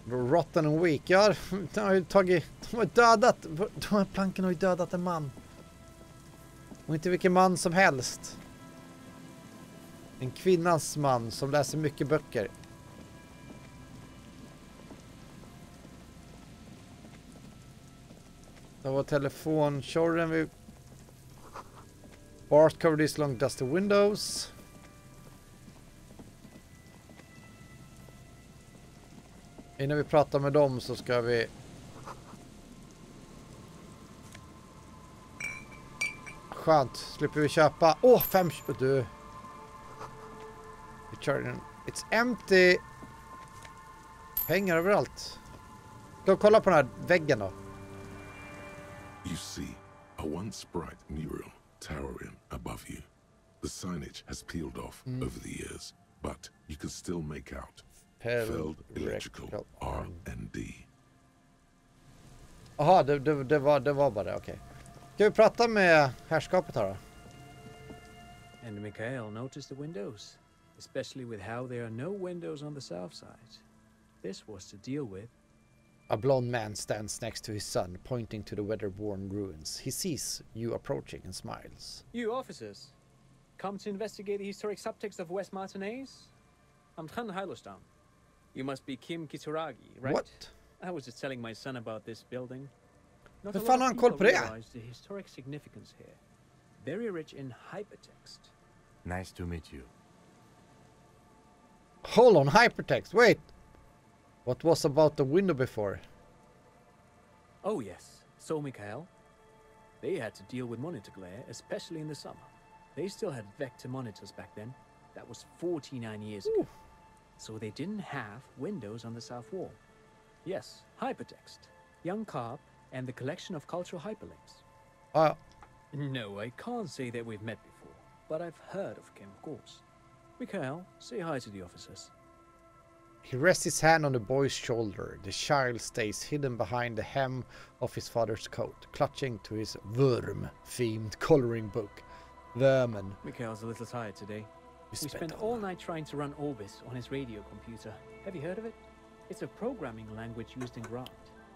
Rotten and weak. Ja, de har ju tagit... De har dödat... De här planken har ju dödat en man. Och inte vilken man som helst. En kvinnans man som läser mycket böcker. Det var telefonkörren vid... Bart covered these long dusty windows. Innan vi pratar med dem så ska vi... Skönt, slipper vi köpa... Åh, 5... Du... It's empty. Pengar överallt. Ska kolla på den här väggen då. You see, a once bright mural towering above you. The signage has peeled off over the years, but you can still make out Feld Electrical R&D. Jaha, det var bara det, okej. Ska vi prata med herrskapet här då? And Mikhail noticed the windows, especially with how there are no windows on the south side. This was to deal with. A blond man stands next to his son, pointing to the weather-worn ruins. He sees you approaching and smiles. You officers, come to investigate the historic subtext of West Martinez? I'm Tran Hailostam. You must be Kim Kituragi, right? What? I was just telling my son about this building. Not Hur a fan lot har of han koll people på det? realize the historic significance here. Very rich in hypertext. Nice to meet you. Hold on, hypertext, wait! What was about the window before? Oh yes, so Mikhail. They had to deal with monitor glare, especially in the summer. They still had vector monitors back then. That was 49 years ago. So they didn't have windows on the south wall. Yes, hypertext. Young Carp and the collection of cultural hyperlinks. No, I can't say that we've met before, but I've heard of Kim, of course. Mikhail, say hi to the officers. He rests his hand on the boy's shoulder. The child stays hidden behind the hem of his father's coat, clutching to his worm-themed coloring book. Vermin. Mikhail's a little tired today. We spent on all night trying to run Orbis on his radio computer. Have you heard of it? It's a programming language used in Grad.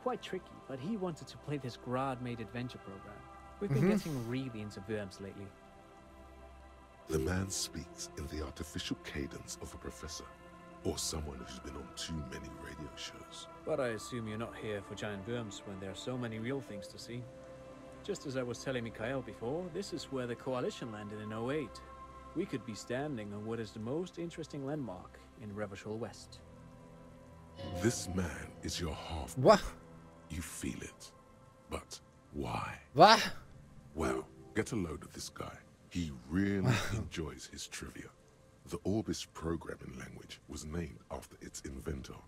Quite tricky, but he wanted to play this Grad-made adventure program. We've been getting really into Worms lately. The man speaks in the artificial cadence of a professor, or someone who's been on too many radio shows. But I assume you're not here for giant worms when there are so many real things to see. Just as I was telling Mikhail before, this is where the Coalition landed in 08. We could be standing on what is the most interesting landmark in Revachol West. This man is your half. What? You feel it. But why? Va? Well, get a load of this guy. He really enjoys his trivia. The Orbis programming language was named after its inventor,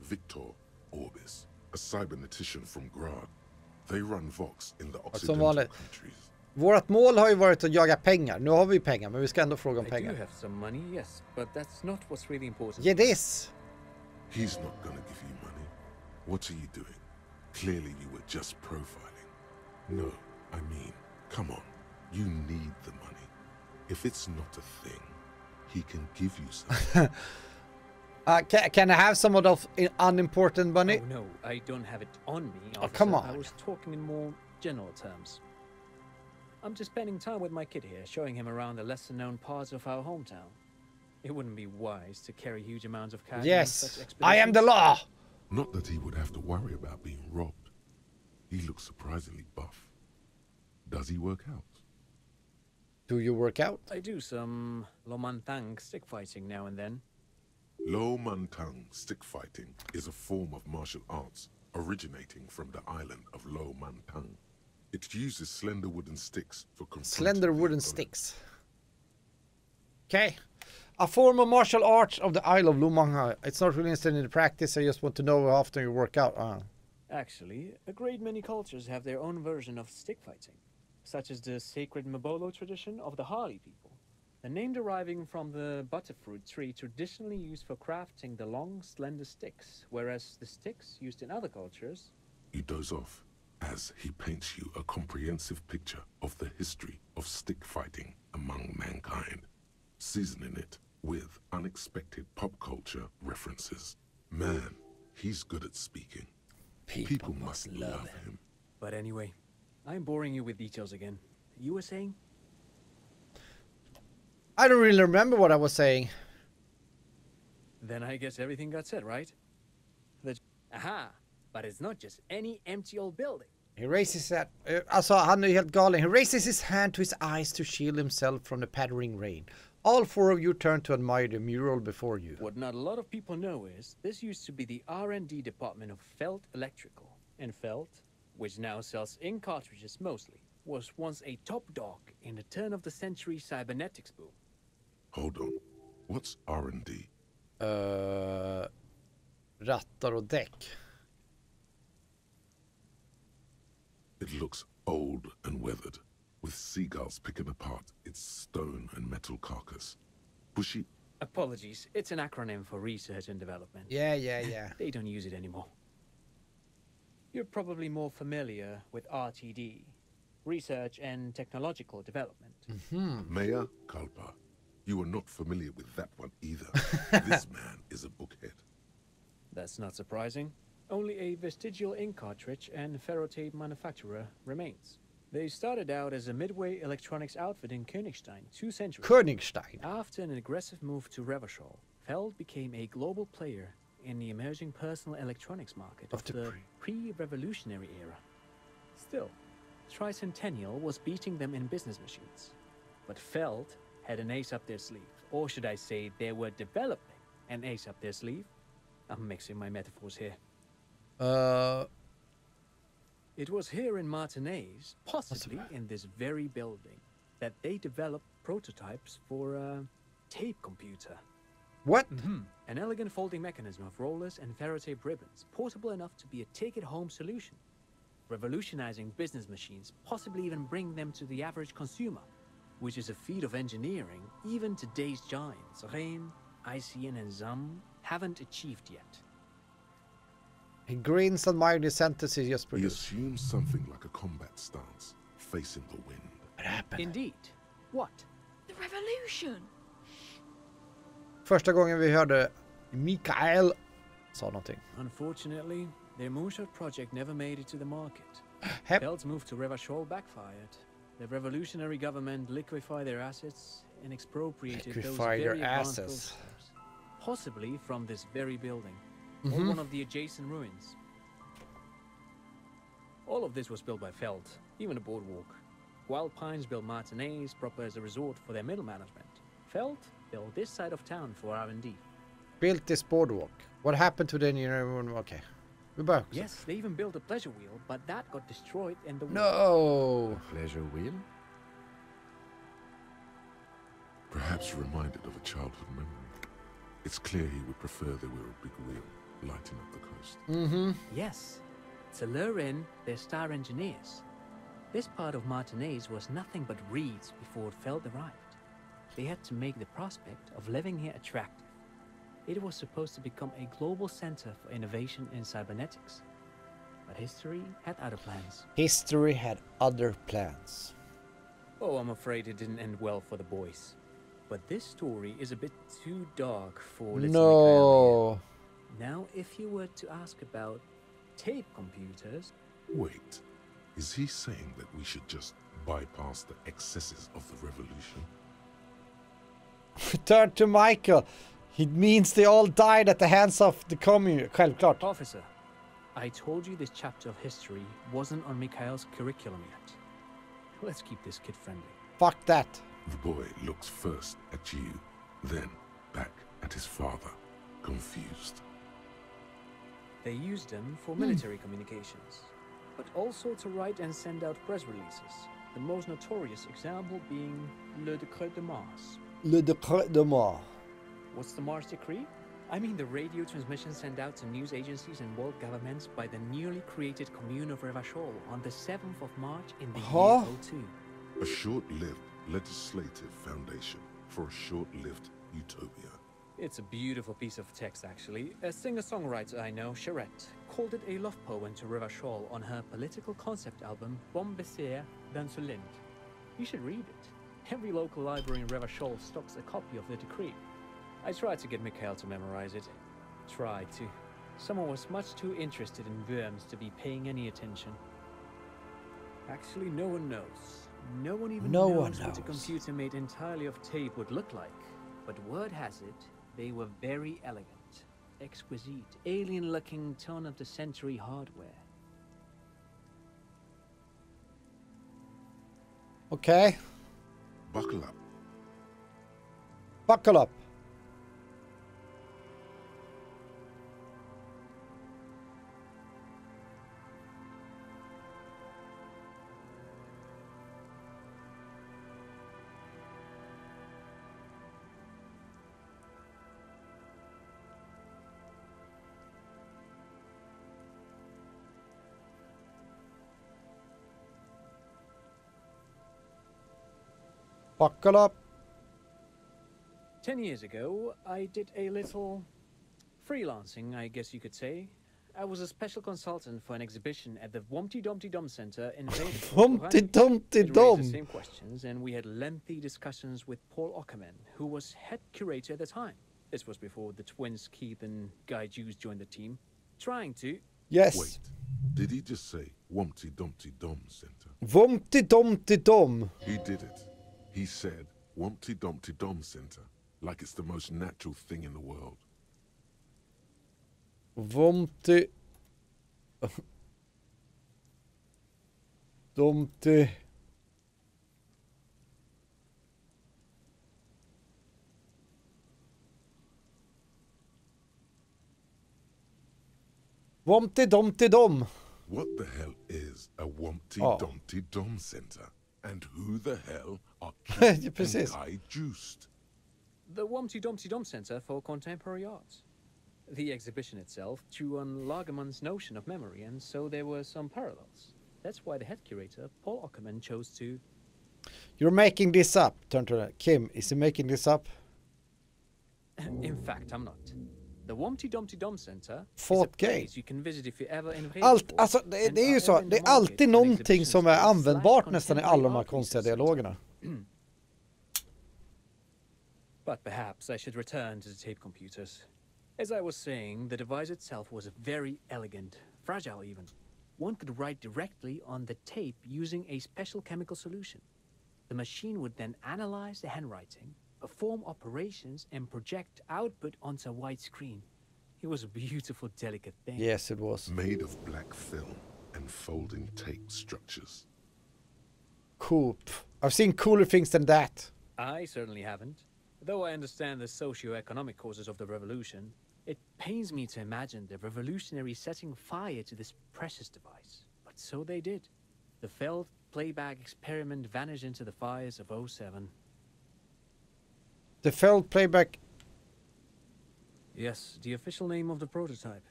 Victor Orbis, a cybernetician from Grad. They run Vox in the Occidental countries. Vårt mål har ju varit att jaga pengar. Nu har vi pengar, men vi ska ändå fråga om I pengar. do have some money, yes, but that's not what's really important. Ge this! He's not gonna give you money. What are you doing? Clearly you were just profiling. No, I mean, come on. You need the money. If it's not a thing, he can give you something. Can I have some of the unimportant money? Oh, no, I don't have it on me. Oh, come officer. on. I was talking in more general terms. I'm just spending time with my kid here, showing him around the lesser-known parts of our hometown. It wouldn't be wise to carry huge amounts of cash. Yes, I am the law! Not that he would have to worry about being robbed. He looks surprisingly buff. Does he work out? Do you work out? I do some Lomantang stick fighting now and then. Lo Mantang stick fighting is a form of martial arts originating from the island of Lo Mantang. It uses slender wooden sticks for slender wooden sticks. Okay. A form of martial arts of the Isle of Lumang. It's not really interested in the practice. I just want to know how often you work out. Actually, a great many cultures have their own version of stick fighting, such as the sacred Mabolo tradition of the Harli people. The name deriving from the butterfruit tree traditionally used for crafting the long, slender sticks, whereas the sticks used in other cultures... You doze off as he paints you a comprehensive picture of the history of stick fighting among mankind, seasoning it with unexpected pop culture references. Man, He's good at speaking. People People must must love love him. But anyway, I'm boring you with details again. You were saying? I don't really remember what I was saying. Then I guess everything got said, right? Aha! But it's not just any empty old building. He raises that. Alltså, han är helt galen. He raises his hand to his eyes to shield himself from the pattering rain. All four of you turn to admire the mural before you. What not a lot of people know is this used to be the R&D department of Felt Electrical. And Felt, which now sells ink cartridges mostly, was once a top dog in the turn-of-the-century cybernetics boom. Hold on. What's R&D? Rattar och däck. It looks old and weathered, with seagulls picking apart its stone and metal carcass. Bushy. Apologies, it's an acronym for research and development. Yeah. They don't use it anymore. You're probably more familiar with RTD, Research and Technological Development. Mayor Kalpa. You are not familiar with that one either. This man is a bookhead. That's not surprising. Only a vestigial ink cartridge and ferrotape manufacturer remains. They started out as a midway electronics outfit in Königstein 2 centuries. Königstein. After an aggressive move to Revachol, Feld became a global player in the emerging personal electronics market of the pre-revolutionary era. Still, Tricentennial was beating them in business machines. But Feld had an ace up their sleeve. Or should I say, they were developing an ace up their sleeve? I'm mixing my metaphors here. It was here in Martinez, possibly in this very building, that they developed prototypes for a tape computer. What? An elegant folding mechanism of rollers and ferrotape ribbons, portable enough to be a take-it-home solution. Revolutionizing business machines, possibly even bring them to the average consumer, which is a feat of engineering even today's giants, Rehn, ICN and ZAM, haven't achieved yet. He grins admiring the sentences he just He produced. assumes something like a combat stance, facing the wind. What happened? Indeed. What? The revolution. Första gången vi hörde Mikael sa någonting. Unfortunately, their moonshot project never made it to the market. Hep. Feld's move to Revachol backfired. The revolutionary government liquefied their assets and expropriated those Liquefied very their advanced assets. prototypes, possibly from this very building, or one of the adjacent ruins. All of this was built by Feld, even the boardwalk. Wild Pines built Martinez proper as a resort for their middle management. Feld built this side of town for R&D. Built this boardwalk. What happened to the engineering? Okay. We back. Yes, they even built a pleasure wheel, but that got destroyed in the war. No. Pleasure wheel? Perhaps reminded of a childhood memory. It's clear he would prefer there were a big wheel lighting up the coast. Yes, to lure in their star engineers. This part of Martinez was nothing but reeds before Feld arrived. They had to make the prospect of living here attractive. It was supposed to become a global center for innovation in cybernetics. But history had other plans. History had other plans. Oh, I'm afraid it didn't end well for the boys. But this story is a bit too dark for little Mikael No. here. Now, if you were to ask about tape computers, Wait, is he saying that we should just bypass the excesses of the revolution? Turn to Michael. It means they all died at the hands of the commune. Självklart. Officer, I told you this chapter of history wasn't on Mikhail's curriculum yet. Let's keep this kid friendly. Fuck that. The boy looks first at you, then back at his father, confused. They used them for military communications, but also to write and send out press releases. The most notorious example being Le Décret de Mars. Le Décret de Mars. What's the Mars Decree? I mean the radio transmission sent out to news agencies and world governments by the newly created Commune of Revachol on the 7th of March in the Huh? year 02. A short-lived legislative foundation for a short-lived utopia. It's a beautiful piece of text, actually. A singer-songwriter I know, Charette, called it a love poem to Revachol on her political concept album, Bon Baiser dans ce Lind. You should read it. Every local library in Revachol stocks a copy of the decree. I tried to get Mikhail to memorize it. Tried to. Someone was much too interested in worms to be paying any attention. Actually, no one knows. No one even No knows one what a knows. computer made entirely of tape would look like. But word has it, they were very elegant, exquisite, alien-looking turn-of-the-century hardware. Okej. Buckle up. Buckle up. Buckle up. 10 years ago, I did a little freelancing, I guess you could say. I was a special consultant for an exhibition at the Wumpty Dumpty Dum Center in Veldhoven. Humpty Dumpty It raised the Dum. same questions, and we had lengthy discussions with Paul Ockerman, who was head curator at the time. This was before the twins Keith and Guy Hughes joined the team, trying to... Yes. Wait, did he just say Wumpty Dumpty Dum Center? Vumpty Dumpty Dum. He did it. He said Wumpty Dumpty Dum Center, like it's the most natural thing in the world. Vumpty Dumpty. Wumpty Dumpty Dum. What the hell is a Wumpty Oh. Dumpty Dum Center? And who the hell are Keith and Precis. Guy Juiced? The Wumpty Dumpty Dum Center for Contemporary Art. The exhibition itself drew on Lagerman's notion of memory, and so there were some parallels. That's why the head curator, Paul Ockerman, chose to... You're making this up. Turn to Kim. Is he making this up? In fact, I'm not. The Wumpty Dumpty Dum Center is a Fort Gate. place you can visit if you're ever in Allt, Vredenburg, alltså det är ju and så. are in Det the är alltid market for an någonting som är exhibition användbart space nästan i slash alla de här contemporary konstiga art pieces. dialogerna. But perhaps I should return to the tape computers. As I was saying, the device itself was very elegant, fragile even. One could write directly on the tape using a special chemical solution. The machine would then analyze the handwriting, perform operations, and project output onto a white screen. It was a beautiful, delicate thing. Yes, it was. Made of black film and folding tape structures. Cool. I've seen cooler things than that. I certainly haven't. Though I understand the socio-economic causes of the revolution, it pains me to imagine the revolutionaries setting fire to this precious device. But so they did. The failed playback experiment vanished into the fires of '07. The failed playback. Yes, the official name of the prototype.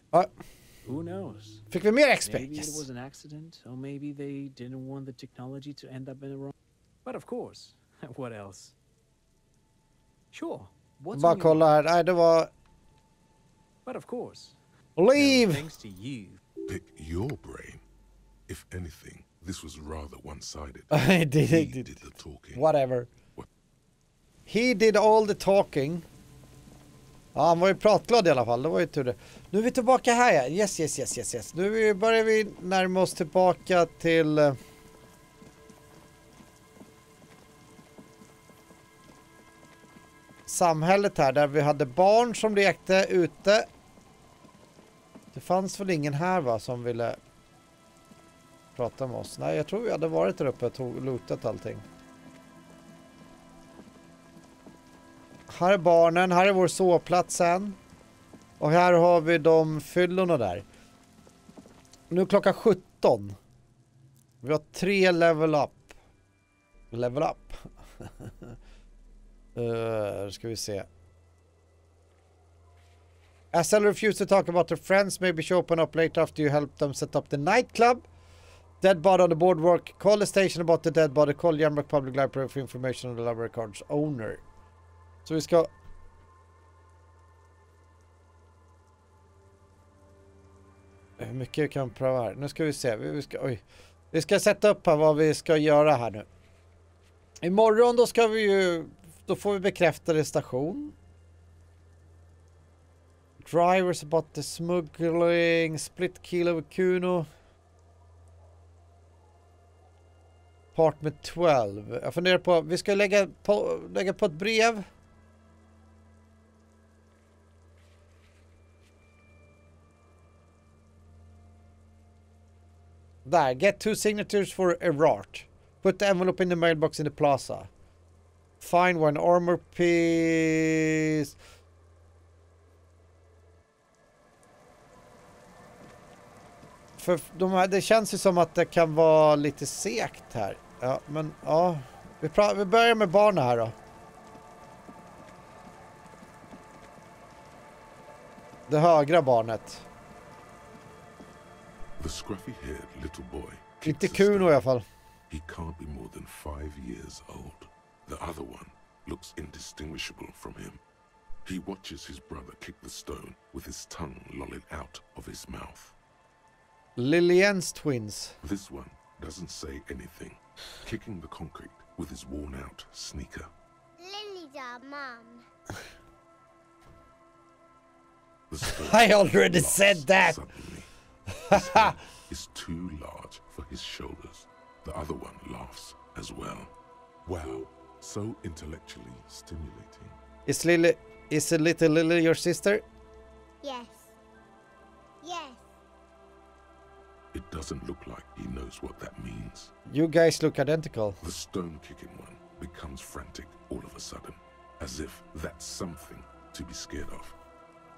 Who knows? Fick vi mer XP? Maybe it Yes. was an accident, or maybe they didn't want the technology to end up in a wrong... But of course, what else? Sure, what's Bara on your kolla här. mind? Nej, det var... But of course, Leave! thanks to you. Pick your brain. If anything, this was rather one-sided. He He did did the talking. Whatever. What? He did all the talking. Ja, han var ju pratglad i alla fall. Det var ju tur det. Nu är vi tillbaka här. Ja. Yes. Nu börjar vi närma oss tillbaka till... samhället här, där vi hade barn som lekte ute. Det fanns väl ingen här va, som ville prata med oss. Nej, jag tror vi hade varit där uppe och lootat allting. Här är barnen, här är vår sovplatsen. Och här har vi de fyllorna där. Nu är klockan 17. Vi har 3 level up. Level up. Ska vi se. Asel refused to talk about their friends. Maybe she open up later after you help them set up the nightclub. Dead body on the boardwalk. Call the station about the dead body. Call Jamrock Public Library for information on the library card's owner. Så vi ska... Hur mycket kan vi pröva här? Nu ska vi se. Vi ska sätta upp här vad vi ska göra här nu. Imorgon då ska vi ju... Då får vi bekräfta det station. drivers about the smuggling, split kilo with Kuno. Apartment 12. Jag funderar på, vi ska lägga på ett brev. Där, get 2 signatures for Erart. Put the envelope in the mailbox in the plaza. Find one armor piece. För de här, det känns ju som att det kan vara lite segt här. Ja, men ja. Vi börjar med barnen här då. Det högra barnet. The scruffy-haired little boy. Inte Kuno i alla fall. He can't be more than 5 years old. The other one looks indistinguishable from him. He watches his brother kick the stone with his tongue lolling out of his mouth. Lillian's twins. This one doesn't say anything, kicking the concrete with his worn-out sneaker. Lily's our mum. The stone I already laughs said that. Suddenly. His head is too large for his shoulders. The other one laughs as well. Wow, so intellectually stimulating. Is little Lily your sister? Yes. Yes. It doesn't look like he knows what that means. You guys look identical. The stone-kicking one becomes frantic all of a sudden, as if that's something to be scared of.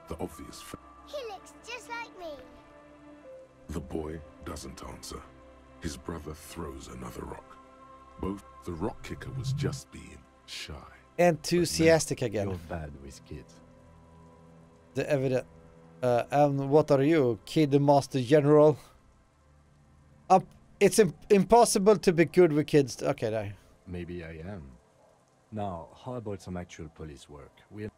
The obvious He looks just like me. The boy doesn't answer. His brother throws another rock. The rock kicker was just being shy. Enthusiastic again. You're bad with kids. The evidence. And what are you, Kid Master General? It's impossible to be good with kids. Okay, there. Maybe I am. Now, how about some actual police work? You're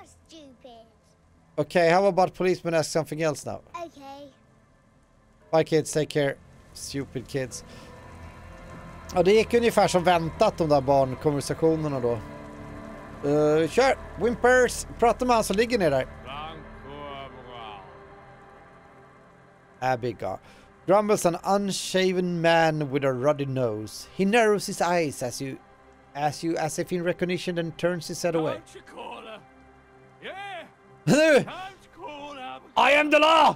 stupid. Okay, how about policemen ask something else now? Okay. Bye kids, take care. Stupid kids. Ja, det gick ungefär som väntat de där barnkonversationerna då. Kör! Wimpers! Prata med han som ligger ner där. Abigail. Grumbles an unshaven man with a ruddy nose. He narrows his eyes as if in recognition and turns his head away. Don't you call her? Yeah! Nu! Don't call her! I am the law!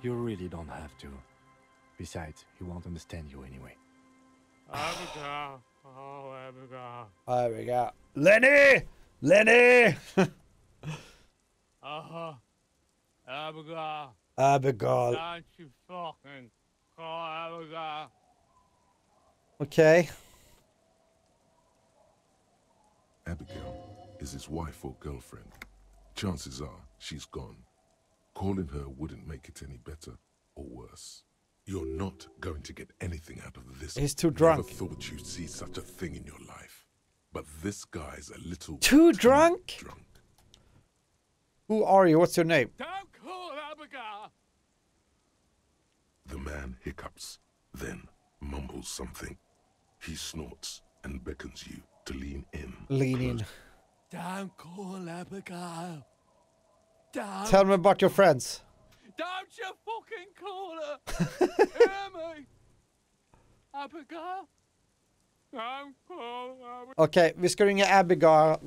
You really don't have to. Besides, he won't understand you anyway. Abigail. Oh, Abigail. There we go. Lenny! Lenny! Uh-huh. Abigail. Abigail. Don't you fucking call Abigail. Okay. Abigail is his wife or girlfriend. Chances are she's gone. Calling her wouldn't make it any better or worse. You're not going to get anything out of this. He's too drunk. Never thought you'd see such a thing in your life. But this guy's a little Too drunk? Who are you? What's your name? Don't call Abigail. The man hiccups, then mumbles something. He snorts and beckons you to lean in. Lean in. Don't call Abigail. Don't. Tell me about your friends. Don't you fucking call her. Hear me. Abigail. Don't call Abigail. Okej, vi ska ringa Abigail.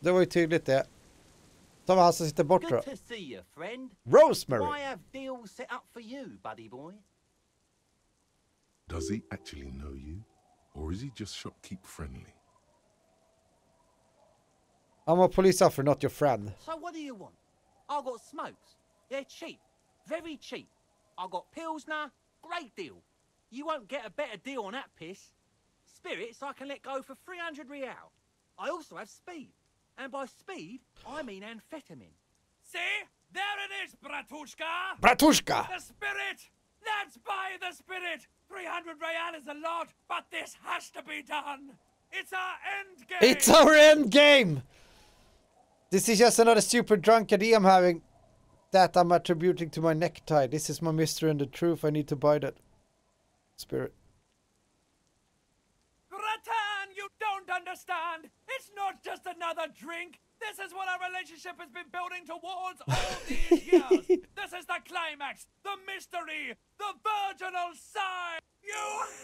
Det var ju tydligt det. Ta med han som sitter bort då. Good to see you, friend. Rosemary. Why have deals set up for you, buddy boy? Does he actually know you? Or is he just shopkeep friendly? I'm a police officer, not your friend. So what do you want? I got smokes. They're cheap. Very cheap. I got Pilsner. Great deal. You won't get a better deal on that piss. Spirits I can let go for 300 real. I also have speed. And by speed, I mean amphetamine. See? There it is, Bratushka. Bratushka! The spirit. Let's buy the spirit. 300 real is a lot, but this has to be done. It's our end game. It's our end game! This is just another stupid drunk idea I'm having that I'm attributing to my necktie. This is my mystery and the truth. I need to buy that. Spirit. Bratan, you don't understand. understand? It's not just another drink. This is what our relationship has been building towards all these years. This is the climax, the mystery, the virginal sign. You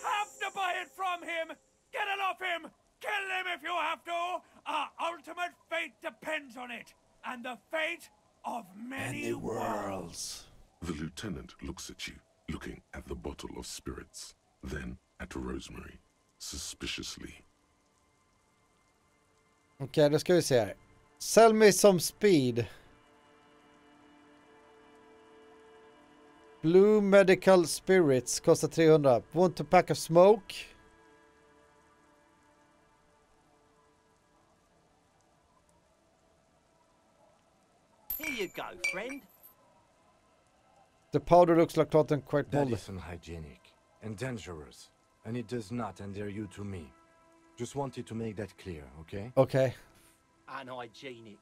have to buy it from him. Get it off him. Kill him if you have to. Our ultimate fate depends on it. And the fate of many worlds. The lieutenant looks at you, looking at the bottle of spirits, then at Rosemary, suspiciously. Okej, då ska vi se här. Sell me some speed. Blue medical spirits kostar 300. Want to pack of smoke? Here you go, friend. The powder looks like cotton, quite That moldy. is unhygienic and dangerous, and it does not endear you to me. Just wanted to make that clear, okay? Okay. Unhygienic.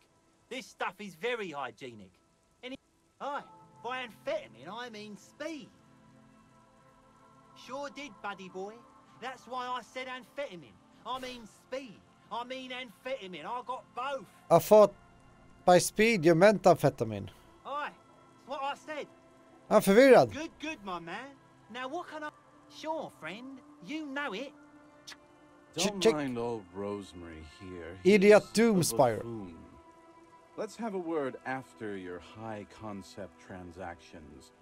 This stuff is very hygienic. Aye, by amphetamine I mean speed. Sure did, buddy boy. That's why I said amphetamine. I mean speed. I mean amphetamine. I got both. I thought by speed you meant amfetamin. Aye, it's what I said. I'm förvirrad. Good, my man. Now what can I... Sure, friend. You know it. Don't Check. mind old Rosemary here. Idiot He's Doom a Spire. buffoon. Let's have a word after your high concept transactions.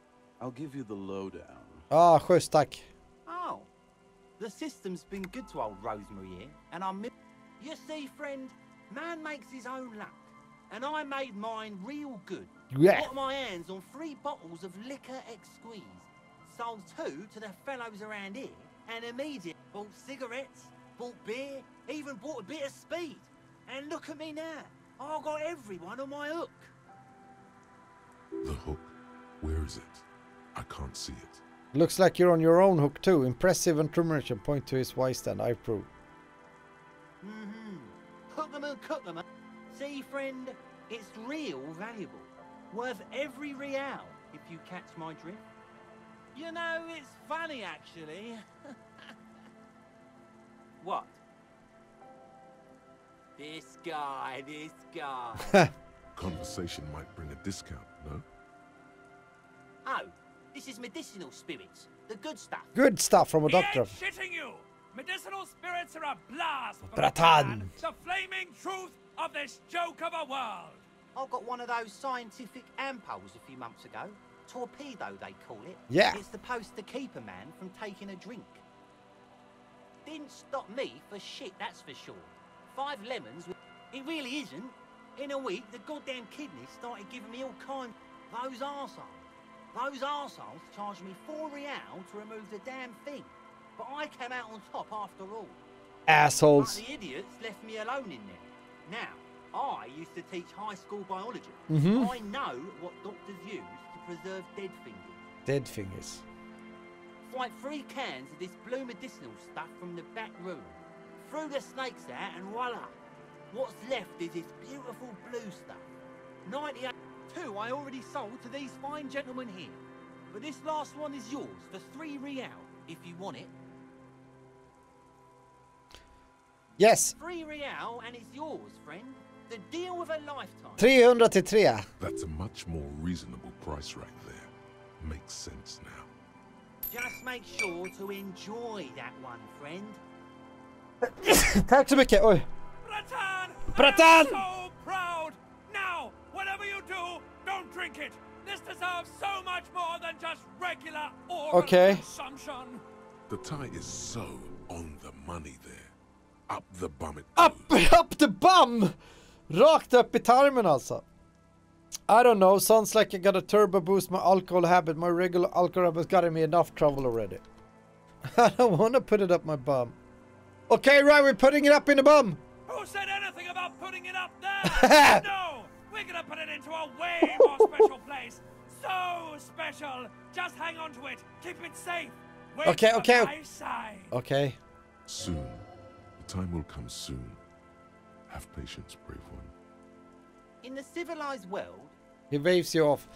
I'll give you the lowdown. Ah, schysst, tack. Oh, the system's been good to old Rosemary here, and I'm... You see, friend, man makes his own luck, and I made mine real good. Yeah. Got my hands on 3 bottles of liquor exquise, sold 2 to the fellows around here, and immediately bought cigarettes, bought beer, even bought a bit of speed. And look at me now, I got everyone on my hook. The hook? Where is it? I can't see it. Looks like you're on your own hook too. Impressive entrepreneurship. Point to his waist and I approve. Hook 'em and cook 'em. See, friend, it's real valuable. Worth every real, if you catch my drift. You know, it's funny, actually. What? This guy. Conversation might bring a discount, no? Oh, this is medicinal spirits. The good stuff. Good stuff from a He doctor. ain't shitting you. Medicinal spirits are a blast. from Bratan. the The flaming truth of this joke of a world. I got one of those scientific ampoules a few months ago. Torpedo, they call it. Yeah. It's supposed to keep a man from taking a drink. Didn't stop me for shit, that's for sure. 5 lemons. It really isn't. In a week, the goddamn kidneys started giving me all kinds. Those arseholes charged me 4 real to remove the damn thing. But I came out on top after all. Assholes. But the idiots left me alone in there. Now, I used to teach high school biology. I know what doctors use to preserve dead fingers. Dead fingers. Like 3 cans of this blue medicinal stuff from the back room. Threw the snakes out and voila. What's left is this beautiful blue stuff. 98.2 I already sold to these fine gentlemen here. But this last one is yours for 3 real, if you want it. Yes. 3 real and it's yours, friend. The deal of a lifetime. 300 till 3. That's a much more reasonable price right there. Makes sense now. Just make sure to enjoy that one, friend. Tack så mycket. Oj. Bratan! Bratan! I'm so proud! Now, whatever you do, don't drink it! This deserves so much more than just regular oral consumption! The tie is so on the money there. Up the bum it Up, goes. up the bum! Rakt upp I tarmen alltså. I don't know, sounds like I gotta turbo boost my alcohol habit. My regular alcohol habit got me enough trouble already. I don't wanna put it up my bum. Okay, right, we're putting it up in the bum. Who said anything about putting it up there? No! We're gonna put it into a way more special place! So special! Just hang on to it! Keep it safe! Wait Okay, for okay. my side. Okay. Soon. The time will come soon. Have patience, brave one. In the civilized world, He waves you off.